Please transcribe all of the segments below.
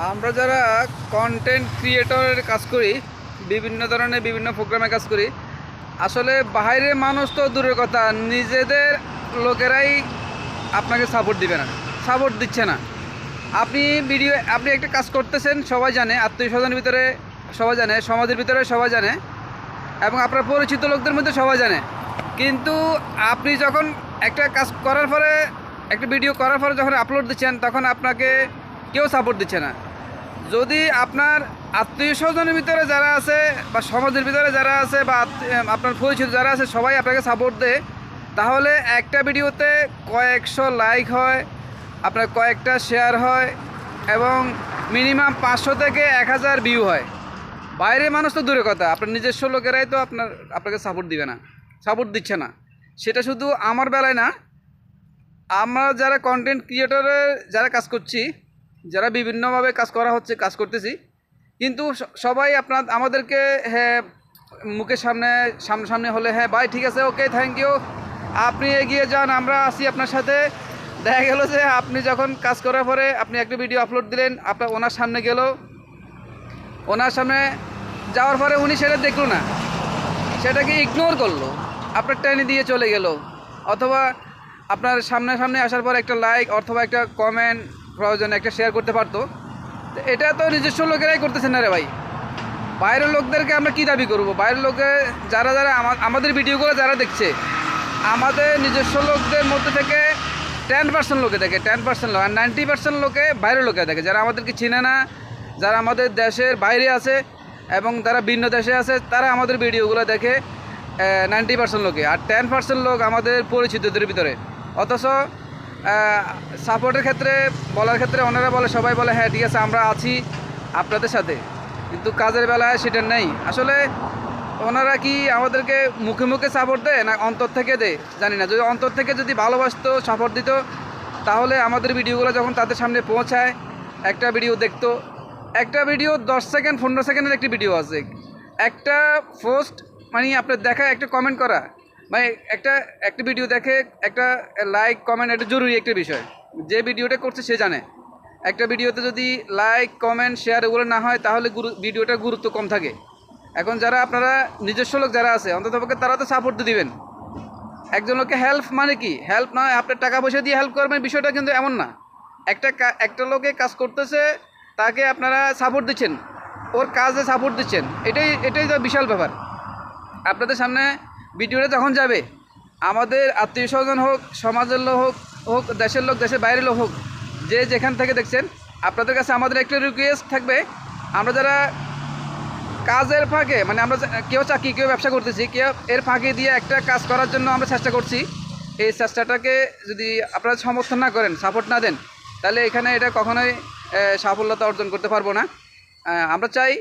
আমরা যারা কন্টেন্ট ক্রিয়েটরের কাজ করি, বিভিন্ন ধরনের বিভিন্ন প্রোগ্রামে কাজ করি, আসলে বাইরের মানুষ তো দূরের কথা, নিজেদের লোকেরাই আপনাকে সাপোর্ট দিবে না, সাপোর্ট দিচ্ছে না। আপনি একটা কাজ করতেছেন, সবাই জানে, আত্মীয় স্বজনের ভিতরে সবাই জানে, সমাজের ভিতরে সবাই জানে, এবং আপনার পরিচিত লোকদের মধ্যে সবাই জানে। কিন্তু আপনি যখন একটা কাজ করার পরে, একটা ভিডিও করার পরে যখন আপলোড দিচ্ছেন, তখন আপনাকে কেউ সাপোর্ট দিচ্ছে না। যদি আপনার আত্মীয় স্বজনের ভিতরে যারা আছে বা সমাজের ভিতরে যারা আছে বা আপনার পরিচিত যারা আছে সবাই আপনাকে সাপোর্ট দেয়, তাহলে একটা ভিডিওতে কয়েকশো লাইক হয়, আপনার কয়েকটা শেয়ার হয়, এবং মিনিমাম 500 থেকে 1000 ভিউ হয়। বাইরের মানুষ তো দূরের কথা, আপনার নিজস্ব লোকেরাই তো আপনাকে সাপোর্ট দিবে না, সাপোর্ট দিচ্ছে না। সেটা শুধু আমার বেলায় না, আমরা যারা কন্টেন্ট ক্রিয়েটরে যারা কাজ করছি, যারা বিভিন্নভাবে কাজ করতেছি, কিন্তু সবাই আমাদেরকে হ্যাঁ মুখের সামনে হলে হ্যাঁ ভাই ঠিক আছে, ওকে, থ্যাংক ইউ, আপনি এগিয়ে যান, আমরা আছি আপনার সাথে। দেখা গেল যে আপনি যখন কাজ করার পরে আপনি একটা ভিডিও আপলোড দিলেন, আপনার ওনার সামনে গেল, ওনার সামনে যাওয়ার পরে উনি সেটা দেখলো না, সেটাকে ইগনোর করলো, আপনার টেনে দিয়ে চলে গেল, অথবা আপনার সামনে আসার পর একটা লাইক অথবা একটা কমেন্ট, প্রয়োজনে একটা শেয়ার করতে পারতো। এটা তো নিজস্ব লোকেরাই করতেছেন না রে ভাই। বাইরের লোকদেরকে আমরা কী দাবি করব? বাইরের লোকে যারা আমাদের ভিডিওগুলো যারা দেখছে, আমাদের নিজস্ব লোকদের মধ্যে থেকে 10% লোকে দেখে, 10% লোক, আর 90% লোকে বাইরের লোকে দেখে, যারা আমাদেরকে চিনে না, যারা আমাদের দেশের বাইরে আছে এবং যারা ভিন্ন দেশে আছে, তারা আমাদের ভিডিওগুলো দেখে 90% লোকে, আর 10% লোক আমাদের পরিচিতদের ভিতরে। অথচ সাপোর্টের ক্ষেত্রে বলার ক্ষেত্রে ওনারা বলে, সবাই বলে হ্যাঁ ঠিক আছে আমরা আছি আপনাদের সাথে, কিন্তু কাজের বেলায় সেটা নেই। আসলে ওনারা কি আমাদেরকে মুখে মুখে সাপোর্ট দেয় না অন্তর থেকে দেয় জানি না। যদি অন্তর থেকে যদি ভালোবাসতো, সাপোর্ট দিত, তাহলে আমাদের ভিডিওগুলো যখন তাদের সামনে পৌঁছায়, একটা ভিডিও দেখতো, একটা ভিডিও 10 সেকেন্ড 15 সেকেন্ডের একটি ভিডিও আছে, একটা পোস্ট মানে আপনার দেখা, একটা কমেন্ট করা, মানে একটা ভিডিও দেখে একটা লাইক কমেন্ট, এটা জরুরি একটা বিষয়। যে ভিডিওটা করছে সে জানে, একটা ভিডিওতে যদি লাইক কমেন্ট শেয়ার এগুলো না হয়, তাহলে ভিডিওটার গুরুত্ব কম থাকে। এখন যারা আপনারা নিজস্ব লোক যারা আছে, অন্ততপক্ষে তারা তো সাপোর্ট দিবেন। একজন লোককে হেল্প মানে কি, হেল্প নয় আপনার টাকা পয়সা দিয়ে হেল্প করবেন, বিষয়টা কিন্তু এমন না। একটা লোকে কাজ করতেছে, তাকে আপনারা সাপোর্ট দিচ্ছেন, ওর কাজে সাপোর্ট দিচ্ছেন, এটাই তো বিশাল ব্যাপার। আপনাদের সামনে ভিডিওটা যখন যাবে, আমাদের আত্মীয় স্বজন হোক, সমাজের লোক হোক, দেশের লোক, দেশের বাইরের লোক হোক, যে যেখান থেকে দেখছেন, আপনাদের কাছে আমাদের একটা রিকোয়েস্ট থাকবে, আমরা যারা কাজের ফাঁকে, মানে আমরা কেউ চাকরি, কেউ ব্যবসা করতেছি, কেউ এর ফাঁকে দিয়ে একটা কাজ করার জন্য আমরা চেষ্টা করছি, এই চেষ্টাটাকে যদি আপনারা সমর্থন না করেন, সাপোর্ট না দেন, তাহলে এখানে এটা কখনোই সাফল্যতা অর্জন করতে পারবো না। আমরা চাই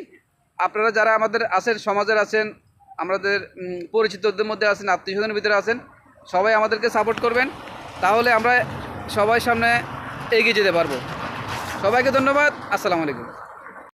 আপনারা যারা আমাদের আছেন, সমাজের আছেন, আমাদের পরিচিতদের মধ্যে আছেন, আত্মীয় স্বজনের ভিতরে আছেন, সবাই আমাদেরকে সাপোর্ট করবেন, তাহলে আমরা সবাই সামনে এগিয়ে যেতে পারবো। সবাইকে ধন্যবাদ। আসসালামু আলাইকুম।